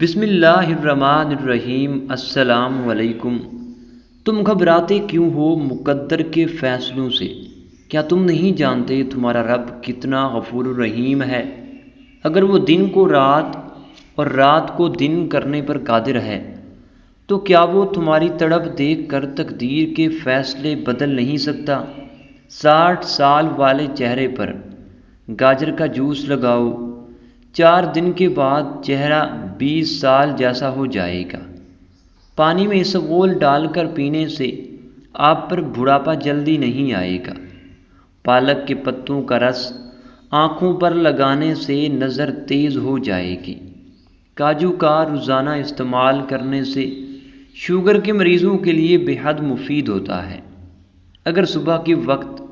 بسم اللہ الرحمن الرحیم۔ السلام علیکم۔ تم گھبراتے کیوں ہو مقدر کے فیصلوں سے؟ کیا تم نہیں جانتے تمہارا رب کتنا غفور الرحیم ہے؟ اگر وہ دن کو رات اور رات کو دن کرنے پر قادر ہے تو کیا وہ تمہاری تڑپ دیکھ کر تقدیر کے فیصلے بدل نہیں سکتا؟ 60 سال والے چہرے پر گاجر کا جوس لگاؤ، 4 دن کے بعد چہرہ 20 سال جیسا ہو جائے گا۔ پانی میں اسغول ڈال کر پینے سے آپ پر بڑھاپا جلدی نہیں آئے گا۔ پالک کے پتوں کا رس آنکھوں پر لگانے سے نظر تیز ہو جائے گی۔ کاجو کا روزانہ استعمال کرنے سے شوگر کے مریضوں کے لیے بے حد مفید ہوتا ہے۔ اگر صبح کے وقت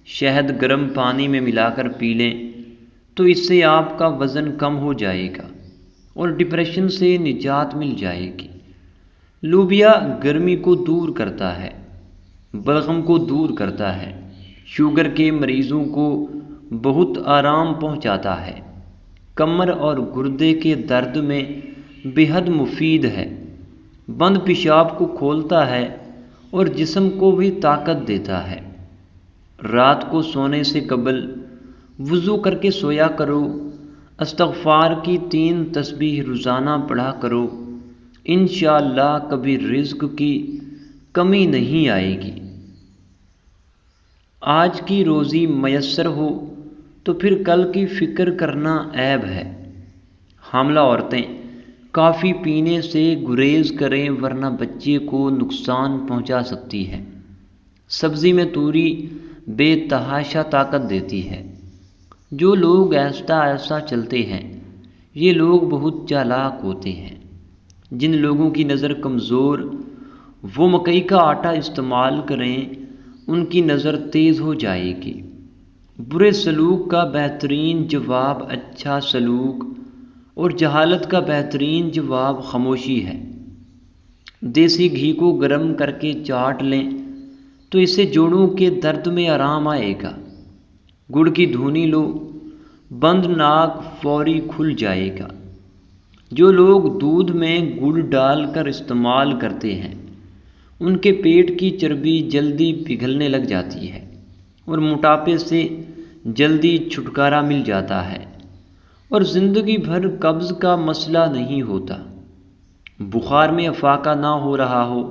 شہد گرم پانی میں ملا کر پی لیں تو اس سے آپ کا وزن کم ہو جائے گا اور ڈپریشن سے نجات مل جائے گی۔ لوبیا گرمی کو دور کرتا ہے، بلغم کو دور کرتا ہے، شوگر کے مریضوں کو بہت آرام پہنچاتا ہے، کمر اور گردے کے درد میں بے حد مفید ہے، بند پیشاب کو کھولتا ہے اور جسم کو بھی طاقت دیتا ہے۔ رات کو سونے سے قبل وضو کر کے سویا کرو، استغفار کی 3 تسبیح روزانہ پڑھا کرو، انشاءاللہ کبھی رزق کی کمی نہیں آئے گی۔ آج کی روزی میسر ہو تو پھر کل کی فکر کرنا عیب ہے۔ حاملہ عورتیں کافی پینے سے گریز کریں ورنہ بچے کو نقصان پہنچا سکتی ہے۔ سبزی میں توری بے تحاشا طاقت دیتی ہے۔ جو لوگ آہستہ آہستہ چلتے ہیں یہ لوگ بہت چالاک ہوتے ہیں۔ جن لوگوں کی نظر کمزور وہ مکئی کا آٹا استعمال کریں، ان کی نظر تیز ہو جائے گی۔ برے سلوک کا بہترین جواب اچھا سلوک اور جہالت کا بہترین جواب خاموشی ہے۔ دیسی گھی کو گرم کر کے چاٹ لیں تو اس سے جوڑوں کے درد میں آرام آئے گا۔ گڑ کی دھونی لو، بند ناک فوری کھل جائے گا۔ جو لوگ دودھ میں گڑ ڈال کر استعمال کرتے ہیں ان کے پیٹ کی چربی جلدی پگھلنے لگ جاتی ہے اور موٹاپے سے جلدی چھٹکارا مل جاتا ہے اور زندگی بھر قبض کا مسئلہ نہیں ہوتا۔ بخار میں افاقہ نہ ہو رہا ہو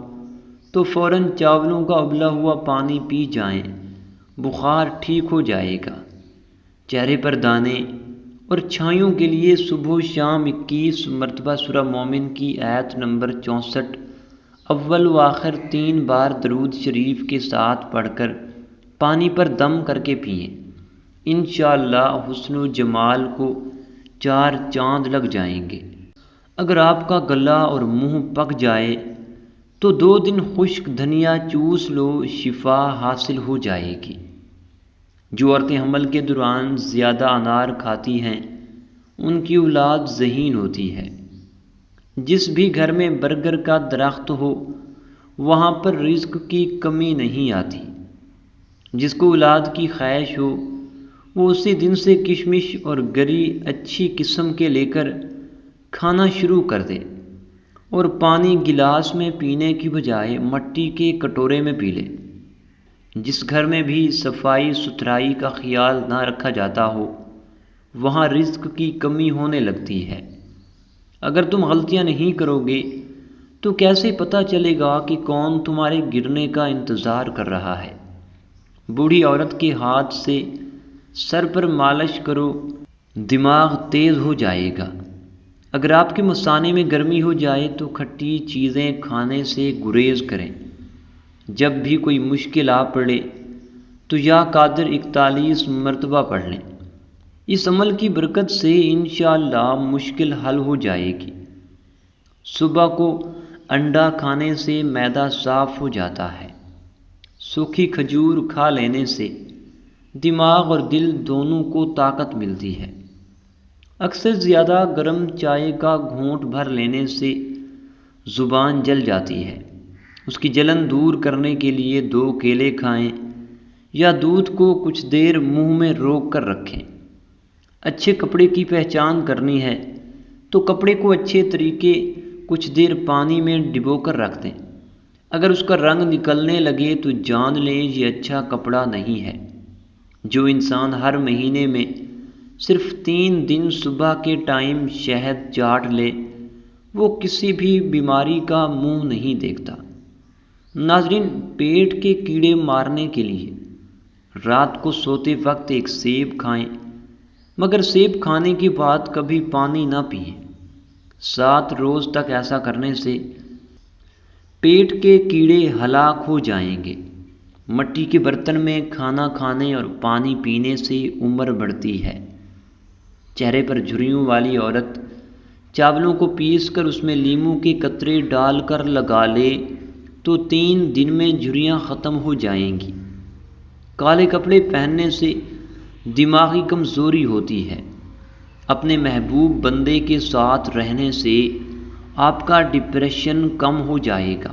تو فوراً چاولوں کا ابلا ہوا پانی پی جائیں، بخار ٹھیک ہو جائے گا۔ چہرے پر دانے اور چھائیوں کے لیے صبح و شام 21 مرتبہ سورہ مومن کی آیت نمبر 64 اول و آخر 3 بار درود شریف کے ساتھ پڑھ کر پانی پر دم کر کے پئیں۔ انشاءاللہ حسن و جمال کو 4 چاند لگ جائیں گے۔ اگر آپ کا گلا اور منہ پک جائے تو 2 دن خشک دھنیا چوس لو، شفا حاصل ہو جائے گی۔ جو عورتیں حمل کے دوران زیادہ انار کھاتی ہیں ان کی اولاد ذہین ہوتی ہے۔ جس بھی گھر میں برگر کا درخت ہو وہاں پر رزق کی کمی نہیں آتی۔ جس کو اولاد کی خواہش ہو وہ اسی دن سے کشمش اور گری اچھی قسم کے لے کر کھانا شروع کر دے اور پانی گلاس میں پینے کی بجائے مٹی کے کٹورے میں پی لے۔ جس گھر میں بھی صفائی ستھرائی کا خیال نہ رکھا جاتا ہو وہاں رزق کی کمی ہونے لگتی ہے۔ اگر تم غلطیاں نہیں کرو گے تو کیسے پتہ چلے گا کہ کون تمہارے گرنے کا انتظار کر رہا ہے؟ بوڑھی عورت کے ہاتھ سے سر پر مالش کرو، دماغ تیز ہو جائے گا۔ اگر آپ کے مثانے میں گرمی ہو جائے تو کھٹی چیزیں کھانے سے گریز کریں۔ جب بھی کوئی مشکل آ پڑے تو یا قادر 41 مرتبہ پڑھ لیں۔ اس عمل کی برکت سے انشاءاللہ مشکل حل ہو جائے گی۔ صبح کو انڈا کھانے سے معدہ صاف ہو جاتا ہے۔ سوکھی کھجور کھا لینے سے دماغ اور دل دونوں کو طاقت ملتی ہے۔ اکثر زیادہ گرم چائے کا گھونٹ بھر لینے سے زبان جل جاتی ہے۔ اس کی جلن دور کرنے کے لیے 2 کیلے کھائیں یا دودھ کو کچھ دیر منہ میں روک کر رکھیں۔ اچھے کپڑے کی پہچان کرنی ہے تو کپڑے کو اچھے طریقے کچھ دیر پانی میں ڈبو کر رکھ دیں۔ اگر اس کا رنگ نکلنے لگے تو جان لیں یہ اچھا کپڑا نہیں ہے۔ جو انسان ہر مہینے میں صرف 3 دن صبح کے ٹائم شہد چاٹ لے وہ کسی بھی بیماری کا منہ نہیں دیکھتا۔ ناظرین، پیٹ کے کیڑے مارنے کے لیے رات کو سوتے وقت ایک سیب کھائیں، مگر سیب کھانے کے بعد کبھی پانی نہ پئیں۔ 7 روز تک ایسا کرنے سے پیٹ کے کیڑے ہلاک ہو جائیں گے۔ مٹی کے برتن میں کھانا کھانے اور پانی پینے سے عمر بڑھتی ہے۔ چہرے پر جھریوں والی عورت چاولوں کو پیس کر اس میں لیموں کے قطرے ڈال کر لگا لے تو 3 دن میں جھریاں ختم ہو جائیں گی۔ کالے کپڑے پہننے سے دماغی کمزوری ہوتی ہے۔ اپنے محبوب بندے کے ساتھ رہنے سے آپ کا ڈپریشن کم ہو جائے گا۔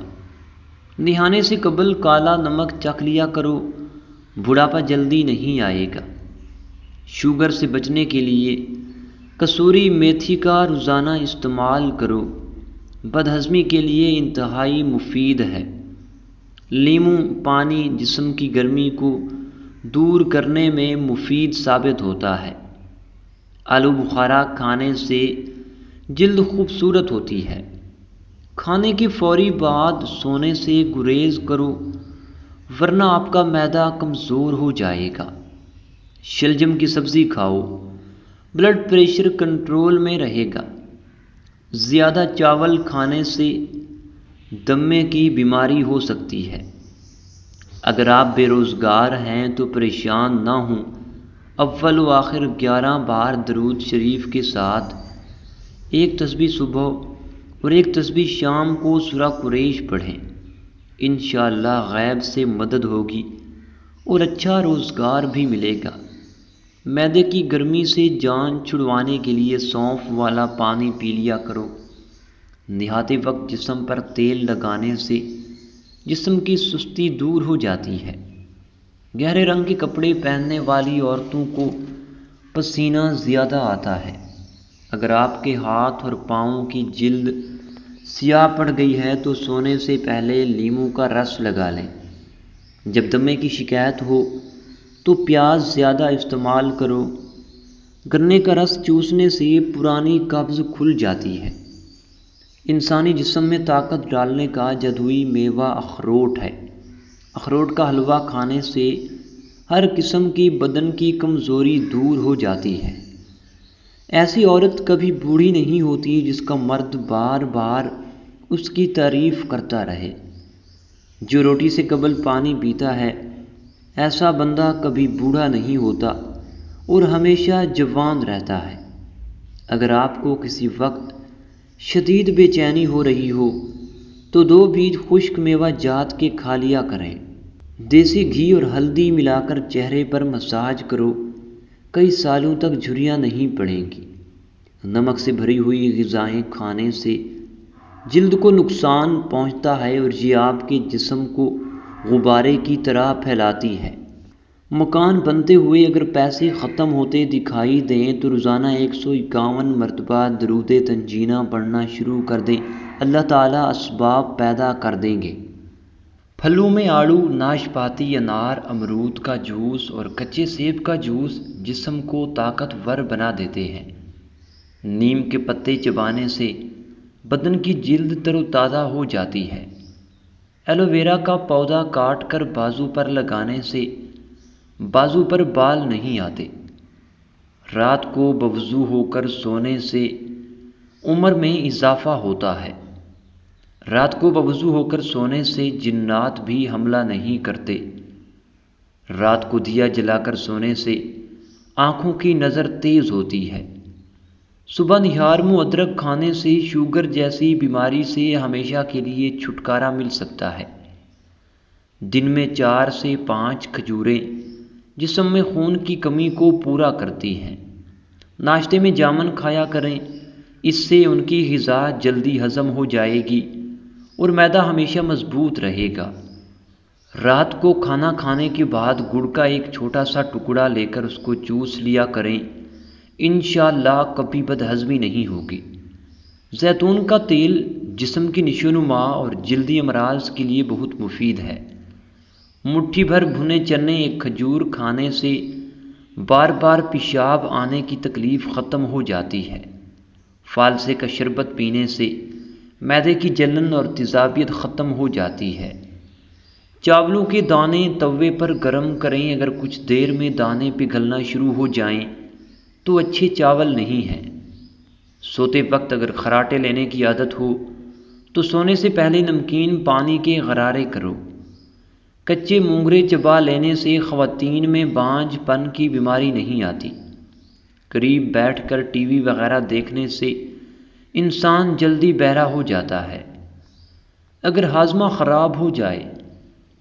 نہانے سے قبل کالا نمک چکھ لیا کرو، بڑھاپا جلدی نہیں آئے گا۔ شوگر سے بچنے کے لیے کسوری میتھی کا روزانہ استعمال کرو، بد ہضمی کے لیے انتہائی مفید ہے۔ لیموں پانی جسم کی گرمی کو دور کرنے میں مفید ثابت ہوتا ہے۔ آلو بخارا کھانے سے جلد خوبصورت ہوتی ہے۔ کھانے کے فوری بعد سونے سے گریز کرو ورنہ آپ کا معدہ کمزور ہو جائے گا۔ شلجم کی سبزی کھاؤ، بلڈ پریشر کنٹرول میں رہے گا۔ زیادہ چاول کھانے سے دمے کی بیماری ہو سکتی ہے۔ اگر آپ بے روزگار ہیں تو پریشان نہ ہوں، اول و آخر 11 بار درود شریف کے ساتھ ایک تسبیح صبح اور ایک تسبیح شام کو سورہ قریش پڑھیں۔ انشاءاللہ غیب سے مدد ہوگی اور اچھا روزگار بھی ملے گا۔ معدے کی گرمی سے جان چھڑوانے کے لیے سونف والا پانی پی لیا کرو۔ نہاتے وقت جسم پر تیل لگانے سے جسم کی سستی دور ہو جاتی ہے۔ گہرے رنگ کے کپڑے پہننے والی عورتوں کو پسینہ زیادہ آتا ہے۔ اگر آپ کے ہاتھ اور پاؤں کی جلد سیاہ پڑ گئی ہے تو سونے سے پہلے لیموں کا رس لگا لیں۔ جب دمے کی شکایت ہو تو پیاز زیادہ استعمال کرو۔ گنے کا رس چوسنے سے پرانی قبض کھل جاتی ہے۔ انسانی جسم میں طاقت ڈالنے کا جادوئی میوہ اخروٹ ہے۔ اخروٹ کا حلوہ کھانے سے ہر قسم کی بدن کی کمزوری دور ہو جاتی ہے۔ ایسی عورت کبھی بوڑھی نہیں ہوتی جس کا مرد بار بار اس کی تعریف کرتا رہے۔ جو روٹی سے قبل پانی پیتا ہے ایسا بندہ کبھی بوڑھا نہیں ہوتا اور ہمیشہ جوان رہتا ہے۔ اگر آپ کو کسی وقت شدید بے چینی ہو رہی ہو تو 2 بیج خشک میوہ جات کے کھا لیا کریں۔ دیسی گھی اور ہلدی ملا کر چہرے پر مساج کرو، کئی سالوں تک جھریاں نہیں پڑیں گی۔ نمک سے بھری ہوئی غذائیں کھانے سے جلد کو نقصان پہنچتا ہے اور یہ آپ کے جسم کو غبارے کی طرح پھیلاتی ہے۔ مکان بنتے ہوئے اگر پیسے ختم ہوتے دکھائی دیں تو روزانہ 151 مرتبہ درود تنجینہ پڑھنا شروع کر دیں، اللہ تعالیٰ اسباب پیدا کر دیں گے۔ پھلوں میں آڑو، ناشپاتی، انار، امرود کا جوس اور کچے سیب کا جوس جسم کو طاقتور بنا دیتے ہیں۔ نیم کے پتے چبانے سے بدن کی جلد تر و تازہ ہو جاتی ہے۔ ایلو ویرا کا پودا کاٹ کر بازو پر لگانے سے بازو پر بال نہیں آتے۔ رات کو بوضو ہو کر سونے سے عمر میں اضافہ ہوتا ہے۔ رات کو بوضو ہو کر سونے سے جنات بھی حملہ نہیں کرتے۔ رات کو دیا جلا کر سونے سے آنکھوں کی نظر تیز ہوتی ہے۔ صبح نہار منہ ادرک کھانے سے شوگر جیسی بیماری سے ہمیشہ کے لیے چھٹکارا مل سکتا ہے۔ دن میں 4 سے 5 کھجوریں جسم میں خون کی کمی کو پورا کرتی ہیں۔ ناشتے میں جامن کھایا کریں، اس سے ان کی غذا جلدی ہضم ہو جائے گی اور معدہ ہمیشہ مضبوط رہے گا۔ رات کو کھانا کھانے کے بعد گڑ کا ایک چھوٹا سا ٹکڑا لے کر اس کو چوس لیا کریں، انشاءاللہ کبھی بد ہضمی نہیں ہوگی۔ زیتون کا تیل جسم کی نشوونما اور جلدی امراض کے لیے بہت مفید ہے۔ مٹھی بھر بھنے چنے ایک کھجور کھانے سے بار بار پیشاب آنے کی تکلیف ختم ہو جاتی ہے۔ فالسے کا شربت پینے سے معدے کی جلن اور تیزابیت ختم ہو جاتی ہے۔ چاولوں کے دانے توے پر گرم کریں، اگر کچھ دیر میں دانے پگھلنا شروع ہو جائیں تو اچھے چاول نہیں ہیں۔ سوتے وقت اگر خراٹے لینے کی عادت ہو تو سونے سے پہلے نمکین پانی کے غرارے کرو۔ کچے مونگرے چبا لینے سے خواتین میں بانجھ پن کی بیماری نہیں آتی۔ قریب بیٹھ کر ٹی وی وغیرہ دیکھنے سے انسان جلدی بہرا ہو جاتا ہے۔ اگر ہاضمہ خراب ہو جائے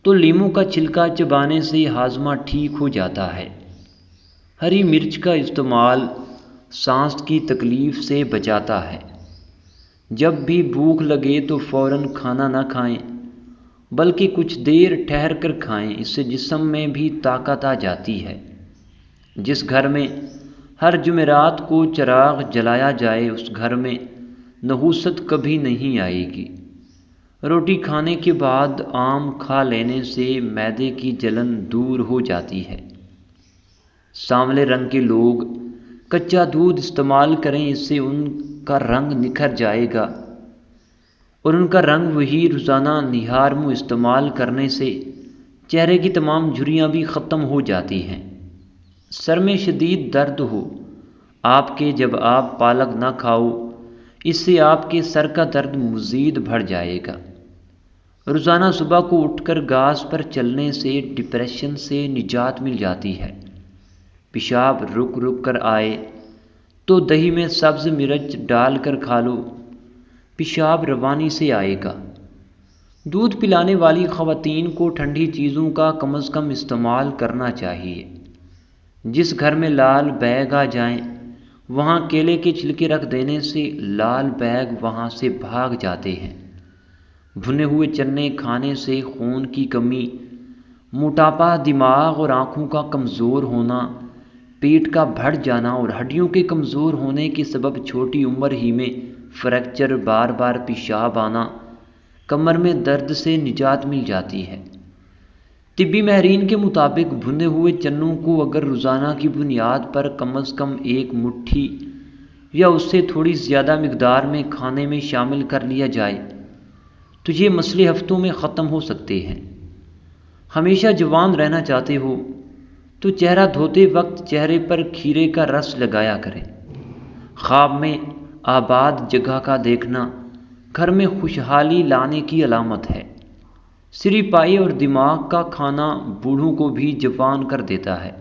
تو لیموں کا چھلکا چبانے سے ہاضمہ ٹھیک ہو جاتا ہے۔ ہری مرچ کا استعمال سانس کی تکلیف سے بچاتا ہے۔ جب بھی بھوک لگے تو فوراً کھانا نہ کھائیں بلکہ کچھ دیر ٹھہر کر کھائیں، اس سے جسم میں بھی طاقت آ جاتی ہے۔ جس گھر میں ہر جمعرات کو چراغ جلایا جائے اس گھر میں نحوست کبھی نہیں آئے گی۔ روٹی کھانے کے بعد آم کھا لینے سے معدے کی جلن دور ہو جاتی ہے۔ سانولے رنگ کے لوگ کچا دودھ استعمال کریں، اس سے ان کا رنگ نکھر جائے گا اور ان کا رنگ وہی روزانہ نہار منہ استعمال کرنے سے چہرے کی تمام جھریاں بھی ختم ہو جاتی ہیں۔ سر میں شدید درد ہو آپ کے جب آپ پالک نہ کھاؤ، اس سے آپ کے سر کا درد مزید بڑھ جائے گا۔ روزانہ صبح کو اٹھ کر گھاس پر چلنے سے ڈپریشن سے نجات مل جاتی ہے۔ پیشاب رک رک کر آئے تو دہی میں سبز مرچ ڈال کر کھا لو، پیشاب روانی سے آئے گا۔ دودھ پلانے والی خواتین کو ٹھنڈی چیزوں کا کم از کم استعمال کرنا چاہیے۔ جس گھر میں لال بیگ آ جائیں وہاں کیلے کے چھلکے رکھ دینے سے لال بیگ وہاں سے بھاگ جاتے ہیں۔ بھنے ہوئے چنے کھانے سے خون کی کمی، موٹاپا، دماغ اور آنکھوں کا کمزور ہونا، پیٹ کا بڑھ جانا اور ہڈیوں کے کمزور ہونے کے سبب چھوٹی عمر ہی میں فریکچر، بار بار پیشاب آنا، کمر میں درد سے نجات مل جاتی ہے۔ طبی ماہرین کے مطابق بھنے ہوئے چنوں کو اگر روزانہ کی بنیاد پر کم از کم ایک مٹھی یا اس سے تھوڑی زیادہ مقدار میں کھانے میں شامل کر لیا جائے تو یہ مسئلے ہفتوں میں ختم ہو سکتے ہیں۔ ہمیشہ جوان رہنا چاہتے ہو تو چہرہ دھوتے وقت چہرے پر کھیرے کا رس لگایا کریں۔ خواب میں آباد جگہ کا دیکھنا گھر میں خوشحالی لانے کی علامت ہے۔ سری پائی اور دماغ کا کھانا بوڑھوں کو بھی جوان کر دیتا ہے۔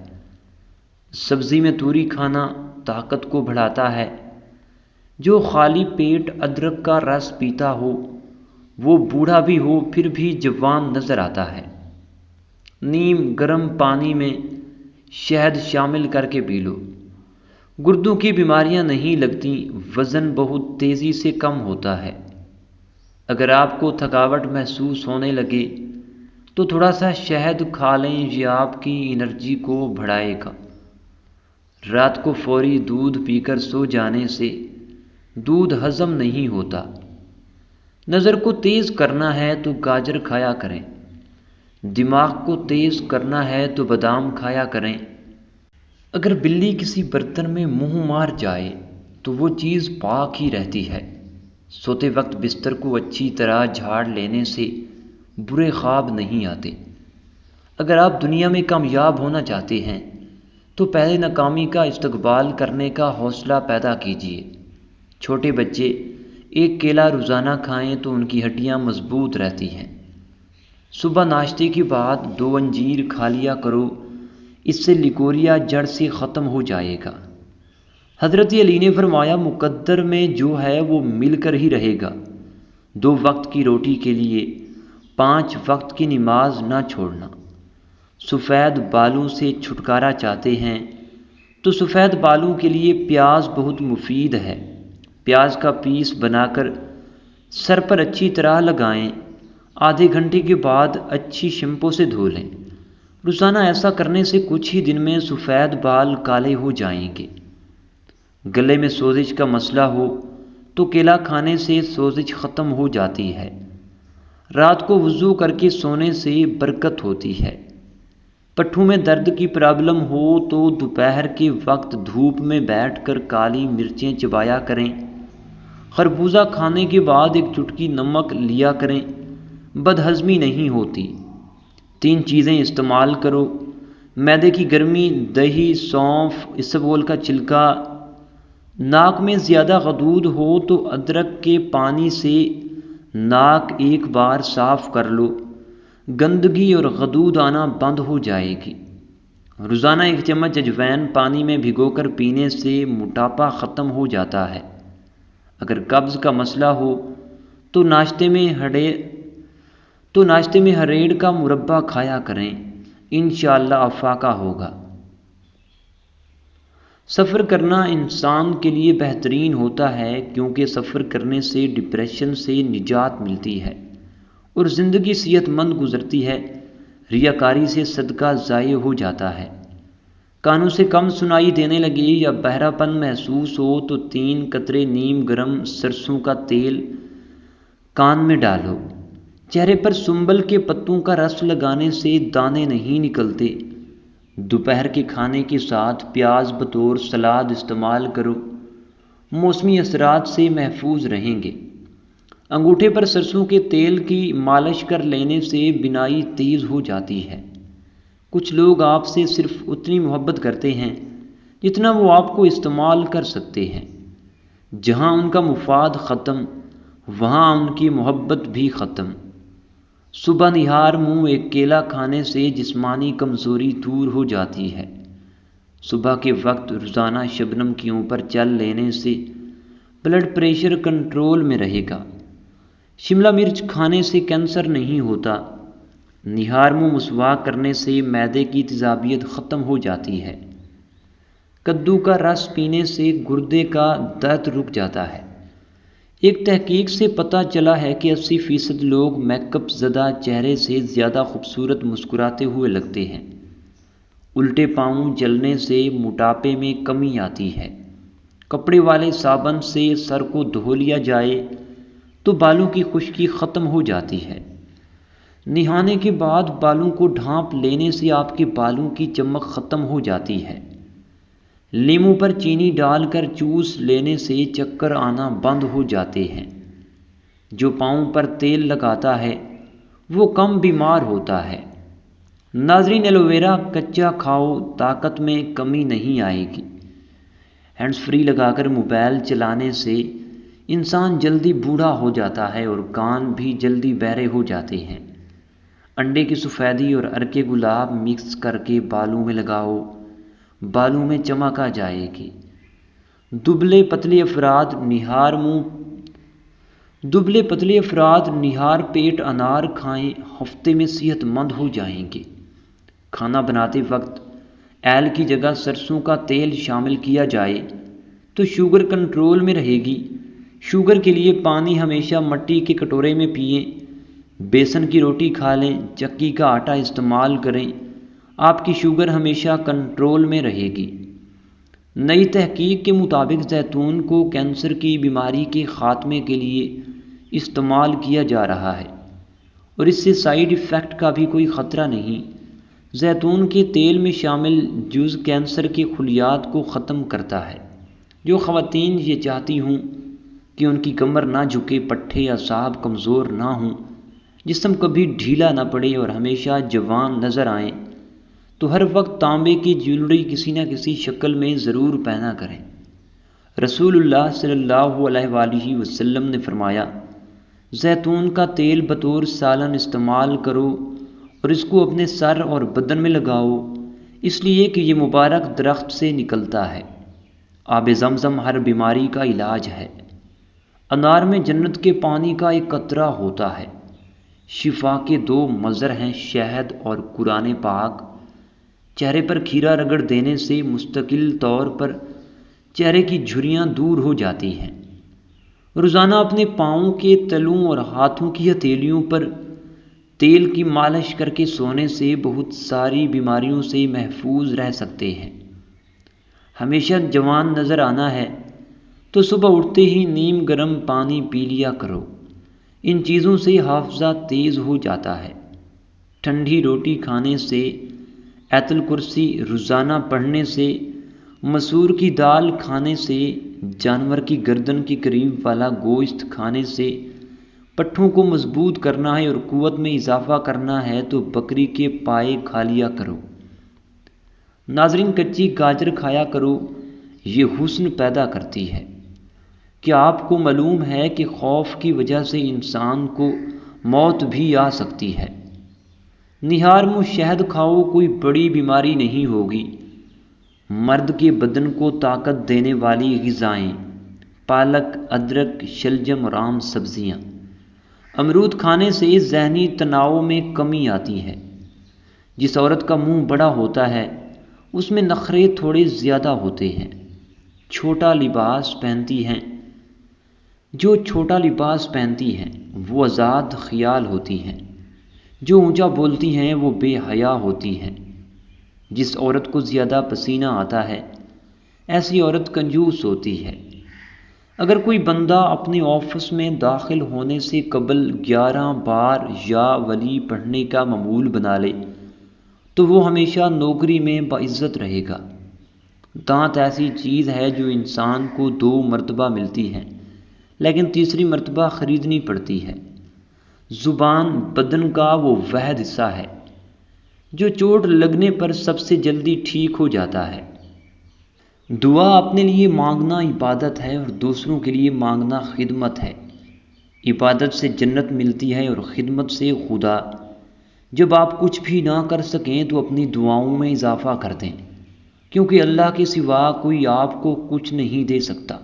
سبزی میں توری کھانا طاقت کو بڑھاتا ہے۔ جو خالی پیٹ ادرک کا رس پیتا ہو وہ بوڑھا بھی ہو پھر بھی جوان نظر آتا ہے۔ نیم گرم پانی میں شہد شامل کر کے پی لو، گردوں کی بیماریاں نہیں لگتی، وزن بہت تیزی سے کم ہوتا ہے۔ اگر آپ کو تھکاوٹ محسوس ہونے لگے تو تھوڑا سا شہد کھا لیں، یہ آپ کی انرجی کو بڑھائے گا۔ رات کو فوری دودھ پی کر سو جانے سے دودھ ہضم نہیں ہوتا۔ نظر کو تیز کرنا ہے تو گاجر کھایا کریں۔ دماغ کو تیز کرنا ہے تو بادام کھایا کریں۔ اگر بلی کسی برتن میں منہ مار جائے تو وہ چیز پاک ہی رہتی ہے۔ سوتے وقت بستر کو اچھی طرح جھاڑ لینے سے برے خواب نہیں آتے۔ اگر آپ دنیا میں کامیاب ہونا چاہتے ہیں تو پہلے ناکامی کا استقبال کرنے کا حوصلہ پیدا کیجیے۔ چھوٹے بچے ایک کیلا روزانہ کھائیں تو ان کی ہڈیاں مضبوط رہتی ہیں۔ صبح ناشتے کے بعد 2 انجیر کھا لیا کرو، اس سے لیکوریا جڑ سے ختم ہو جائے گا۔ حضرت علی نے فرمایا مقدر میں جو ہے وہ مل کر ہی رہے گا۔ 2 وقت کی روٹی کے لیے 5 وقت کی نماز نہ چھوڑنا۔ سفید بالوں سے چھٹکارا چاہتے ہیں تو سفید بالوں کے لیے پیاز بہت مفید ہے۔ پیاز کا پیس بنا کر سر پر اچھی طرح لگائیں، آدھے گھنٹے کے بعد اچھی شیمپو سے دھو لیں۔ روزانہ ایسا کرنے سے کچھ ہی دن میں سفید بال کالے ہو جائیں گے۔ گلے میں سوزش کا مسئلہ ہو تو کیلا کھانے سے سوزش ختم ہو جاتی ہے۔ رات کو وضو کر کے سونے سے برکت ہوتی ہے۔ پٹھوں میں درد کی پرابلم ہو تو دوپہر کے وقت دھوپ میں بیٹھ کر کالی مرچیں چبایا کریں۔ خربوزہ کھانے کے بعد ایک چٹکی نمک لیا کریں، بدہضمی نہیں ہوتی۔ 3 چیزیں استعمال کرو: معدے کی گرمی، دہی، سونف، اسبگول کا چھلکا۔ ناک میں زیادہ غدود ہو تو ادرک کے پانی سے ناک ایک بار صاف کر لو، گندگی اور غدود آنا بند ہو جائے گی۔ روزانہ 1 چمچ اجوائن پانی میں بھگو کر پینے سے موٹاپا ختم ہو جاتا ہے۔ اگر قبض کا مسئلہ ہو تو ناشتے میں ہریڑ کا مربع کھایا کریں، انشاءاللہ افاقہ ہوگا۔ سفر کرنا انسان کے لیے بہترین ہوتا ہے کیونکہ سفر کرنے سے ڈپریشن سے نجات ملتی ہے اور زندگی صحت مند گزرتی ہے۔ ریاکاری سے صدقہ ضائع ہو جاتا ہے۔ کانوں سے کم سنائی دینے لگے یا بہرا پن محسوس ہو تو 3 قطرے نیم گرم سرسوں کا تیل کان میں ڈالو۔ چہرے پر سنبل کے پتوں کا رس لگانے سے دانے نہیں نکلتے۔ دوپہر کے کھانے کے ساتھ پیاز بطور سلاد استعمال کرو، موسمی اثرات سے محفوظ رہیں گے۔ انگوٹھے پر سرسوں کے تیل کی مالش کر لینے سے بینائی تیز ہو جاتی ہے۔ کچھ لوگ آپ سے صرف اتنی محبت کرتے ہیں جتنا وہ آپ کو استعمال کر سکتے ہیں۔ جہاں ان کا مفاد ختم، وہاں ان کی محبت بھی ختم۔ صبح نہار منہ ایک کیلا کھانے سے جسمانی کمزوری دور ہو جاتی ہے۔ صبح کے وقت روزانہ شبنم کے اوپر چل لینے سے بلڈ پریشر کنٹرول میں رہے گا۔ شملہ مرچ کھانے سے کینسر نہیں ہوتا۔ نہار منہ مسواک کرنے سے معدے کی تیزابیت ختم ہو جاتی ہے۔ کدو کا رس پینے سے گردے کا درد رک جاتا ہے۔ ایک تحقیق سے پتہ چلا ہے کہ 80% لوگ میک اپ زدہ چہرے سے زیادہ خوبصورت مسکراتے ہوئے لگتے ہیں۔ الٹے پاؤں جلنے سے موٹاپے میں کمی آتی ہے۔ کپڑے والے صابن سے سر کو دھو لیا جائے تو بالوں کی خشکی ختم ہو جاتی ہے۔ نہانے کے بعد بالوں کو ڈھانپ لینے سے آپ کے بالوں کی چمک ختم ہو جاتی ہے۔ لیموں پر چینی ڈال کر چوس لینے سے چکر آنا بند ہو جاتے ہیں۔ جو پاؤں پر تیل لگاتا ہے وہ کم بیمار ہوتا ہے۔ ناظرین، ایلوویرا کچا کھاؤ، طاقت میں کمی نہیں آئے گی۔ ہینڈز فری لگا کر موبائل چلانے سے انسان جلدی بوڑھا ہو جاتا ہے اور کان بھی جلدی بہرے ہو جاتے ہیں۔ انڈے کی سفیدی اور عرق گلاب مکس کر کے بالوں میں لگاؤ، بالوں میں چمک آ جائے گی۔ دبلے پتلے افراد نہار پیٹ انار کھائیں، ہفتے میں صحت مند ہو جائیں گے۔ کھانا بناتے وقت ایل کی جگہ سرسوں کا تیل شامل کیا جائے تو شوگر کنٹرول میں رہے گی۔ شوگر کے لیے پانی ہمیشہ مٹی کے کٹورے میں پئیں۔ بیسن کی روٹی کھا لیں، چکی کا آٹا استعمال کریں، آپ کی شوگر ہمیشہ کنٹرول میں رہے گی۔ نئی تحقیق کے مطابق زیتون کو کینسر کی بیماری کے خاتمے کے لیے استعمال کیا جا رہا ہے اور اس سے سائیڈ ایفیکٹ کا بھی کوئی خطرہ نہیں۔ زیتون کے تیل میں شامل جز کینسر کے خلیات کو ختم کرتا ہے۔ جو خواتین یہ چاہتی ہوں کہ ان کی کمر نہ جھکے، پٹھے اعصاب کمزور نہ ہوں، جسم کبھی ڈھیلا نہ پڑے اور ہمیشہ جوان نظر آئیں، تو ہر وقت تانبے کی جیولری کسی نہ کسی شکل میں ضرور پہنا کریں۔ رسول اللہ صلی اللہ علیہ وآلہ وسلم نے فرمایا، زیتون کا تیل بطور سالن استعمال کرو اور اس کو اپنے سر اور بدن میں لگاؤ، اس لیے کہ یہ مبارک درخت سے نکلتا ہے۔ آب زمزم ہر بیماری کا علاج ہے۔ انار میں جنت کے پانی کا ایک قطرہ ہوتا ہے۔ شفا کے 2 مظہر ہیں، شہد اور قرآن پاک۔ چہرے پر کھیرا رگڑ دینے سے مستقل طور پر چہرے کی جھریاں دور ہو جاتی ہیں۔ روزانہ اپنے پاؤں کے تلوں اور ہاتھوں کی ہتھیلیوں پر تیل کی مالش کر کے سونے سے بہت ساری بیماریوں سے محفوظ رہ سکتے ہیں۔ ہمیشہ جوان نظر آنا ہے تو صبح اٹھتے ہی نیم گرم پانی پی لیا کرو۔ ان چیزوں سے حافظہ تیز ہو جاتا ہے۔ ٹھنڈی روٹی کھانے سے، آیت الکرسی روزانہ پڑھنے سے، مسور کی دال کھانے سے، جانور کی گردن کے قریب والا گوشت کھانے سے، پٹھوں کو مضبوط کرنا ہے اور قوت میں اضافہ کرنا ہے تو بکری کے پائے کھا لیا کرو۔ ناظرین، کچی گاجر کھایا کرو، یہ حسن پیدا کرتی ہے۔ کیا آپ کو معلوم ہے کہ خوف کی وجہ سے انسان کو موت بھی آ سکتی ہے؟ نہار منہ شہد کھاؤ، کوئی بڑی بیماری نہیں ہوگی۔ مرد کے بدن کو طاقت دینے والی غذائیں: پالک، ادرک، شلجم اور عام سبزیاں۔ امرود کھانے سے ذہنی تناؤ میں کمی آتی ہے۔ جس عورت کا منہ بڑا ہوتا ہے اس میں نخرے تھوڑے زیادہ ہوتے ہیں۔ چھوٹا لباس پہنتی ہیں جو چھوٹا لباس پہنتی ہیں وہ آزاد خیال ہوتی ہیں۔ جو اونچا بولتی ہیں وہ بے حیا ہوتی ہیں۔ جس عورت کو زیادہ پسینہ آتا ہے ایسی عورت کنجوس ہوتی ہے۔ اگر کوئی بندہ اپنے آفس میں داخل ہونے سے قبل 11 بار یا ولی پڑھنے کا معمول بنا لے تو وہ ہمیشہ نوکری میں باعزت رہے گا۔ دانت ایسی چیز ہے جو انسان کو 2 مرتبہ ملتی ہے لیکن تیسری مرتبہ خریدنی پڑتی ہے۔ زبان بدن کا وہ واحد حصہ ہے جو چوٹ لگنے پر سب سے جلدی ٹھیک ہو جاتا ہے۔ دعا اپنے لیے مانگنا عبادت ہے اور دوسروں کے لیے مانگنا خدمت ہے۔ عبادت سے جنت ملتی ہے اور خدمت سے خدا۔ جب آپ کچھ بھی نہ کر سکیں تو اپنی دعاؤں میں اضافہ کر دیں، کیونکہ اللہ کے سوا کوئی آپ کو کچھ نہیں دے سکتا۔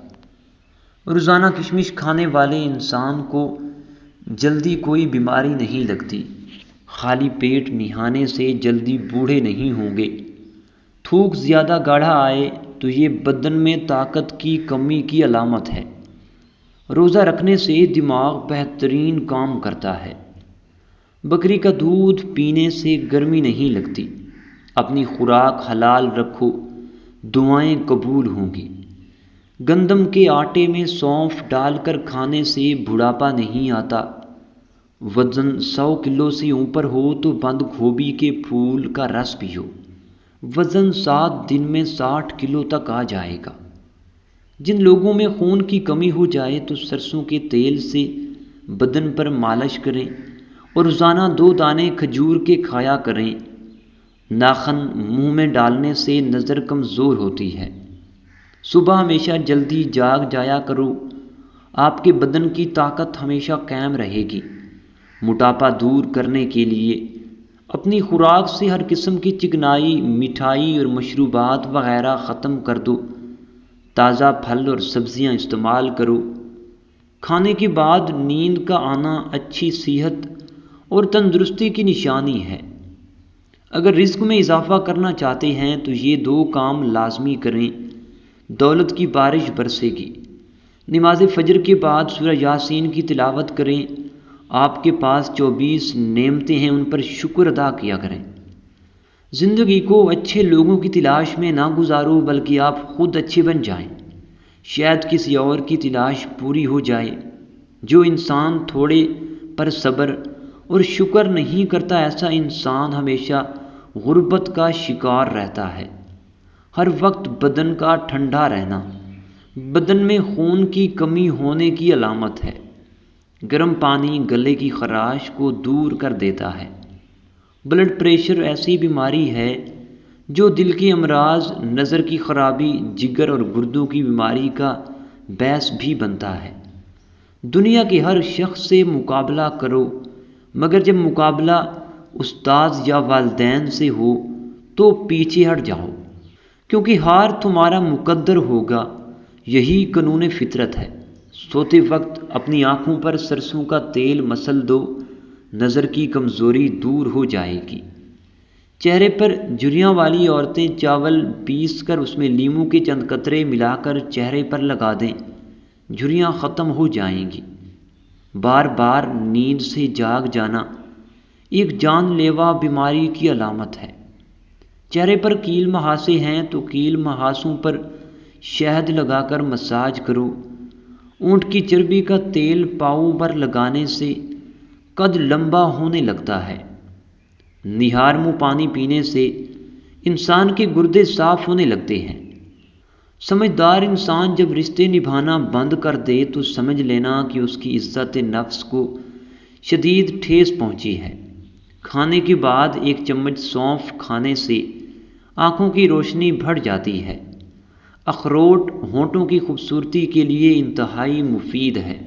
روزانہ کشمش کھانے والے انسان کو جلدی کوئی بیماری نہیں لگتی۔ خالی پیٹ نہانے سے جلدی بوڑھے نہیں ہوں گے۔ تھوک زیادہ گاڑھا آئے تو یہ بدن میں طاقت کی کمی کی علامت ہے۔ روزہ رکھنے سے دماغ بہترین کام کرتا ہے۔ بکری کا دودھ پینے سے گرمی نہیں لگتی۔ اپنی خوراک حلال رکھو، دعائیں قبول ہوں گی۔ گندم کے آٹے میں سونف ڈال کر کھانے سے بڑھاپا نہیں آتا۔ وزن 100 کلو سے اوپر ہو تو بند گوبھی کے پھول کا رس پیو، وزن 7 دن میں 60 کلو تک آ جائے گا۔ جن لوگوں میں خون کی کمی ہو جائے تو سرسوں کے تیل سے بدن پر مالش کریں اور روزانہ 2 دانے کھجور کے کھایا کریں۔ ناخن منہ میں ڈالنے سے نظر کمزور ہوتی ہے۔ صبح ہمیشہ جلدی جاگ جایا کرو، آپ کے بدن کی طاقت ہمیشہ قائم رہے گی۔ موٹاپا دور کرنے کے لیے اپنی خوراک سے ہر قسم کی چکنائی، مٹھائی اور مشروبات وغیرہ ختم کر دو۔ تازہ پھل اور سبزیاں استعمال کرو۔ کھانے کے بعد نیند کا آنا اچھی صحت اور تندرستی کی نشانی ہے۔ اگر رزق میں اضافہ کرنا چاہتے ہیں تو یہ 2 کام لازمی کریں۔ دولت کی بارش برسے گی۔ نماز فجر کے بعد سورہ یاسین کی تلاوت کریں۔ آپ کے پاس 24 نعمتیں ہیں، ان پر شکر ادا کیا کریں۔ زندگی کو اچھے لوگوں کی تلاش میں نہ گزارو بلکہ آپ خود اچھے بن جائیں، شاید کسی اور کی تلاش پوری ہو جائے۔ جو انسان تھوڑے پر صبر اور شکر نہیں کرتا ایسا انسان ہمیشہ غربت کا شکار رہتا ہے۔ ہر وقت بدن کا ٹھنڈا رہنا بدن میں خون کی کمی ہونے کی علامت ہے۔ گرم پانی گلے کی خراش کو دور کر دیتا ہے۔ بلڈ پریشر ایسی بیماری ہے جو دل کے امراض، نظر کی خرابی، جگر اور گردوں کی بیماری کا باعث بھی بنتا ہے۔ دنیا کے ہر شخص سے مقابلہ کرو، مگر جب مقابلہ استاد یا والدین سے ہو تو پیچھے ہٹ جاؤ، کیونکہ ہار تمہارا مقدر ہوگا۔ یہی قانون فطرت ہے۔ سوتے وقت اپنی آنکھوں پر سرسوں کا تیل مسل دو، نظر کی کمزوری دور ہو جائے گی۔ چہرے پر جھریاں والی عورتیں چاول پیس کر اس میں لیموں کے چند قطرے ملا کر چہرے پر لگا دیں، جھریاں ختم ہو جائیں گی۔ بار بار نیند سے جاگ جانا ایک جان لیوا بیماری کی علامت ہے۔ چہرے پر کیل مہاسے ہیں تو کیل مہاسوں پر شہد لگا کر مساج کرو۔ اونٹ کی چربی کا تیل پاؤں پر لگانے سے قد لمبا ہونے لگتا ہے۔ نہار منہ پانی پینے سے انسان کے گردے صاف ہونے لگتے ہیں۔ سمجھدار انسان جب رشتے نبھانا بند کر دے تو سمجھ لینا کہ اس کی عزت نفس کو شدید ٹھیس پہنچی ہے۔ کھانے کے بعد 1 چمچ سونف کھانے سے آنکھوں کی روشنی بڑھ جاتی ہے۔ اخروٹ ہونٹوں کی خوبصورتی کے لیے انتہائی مفید ہے۔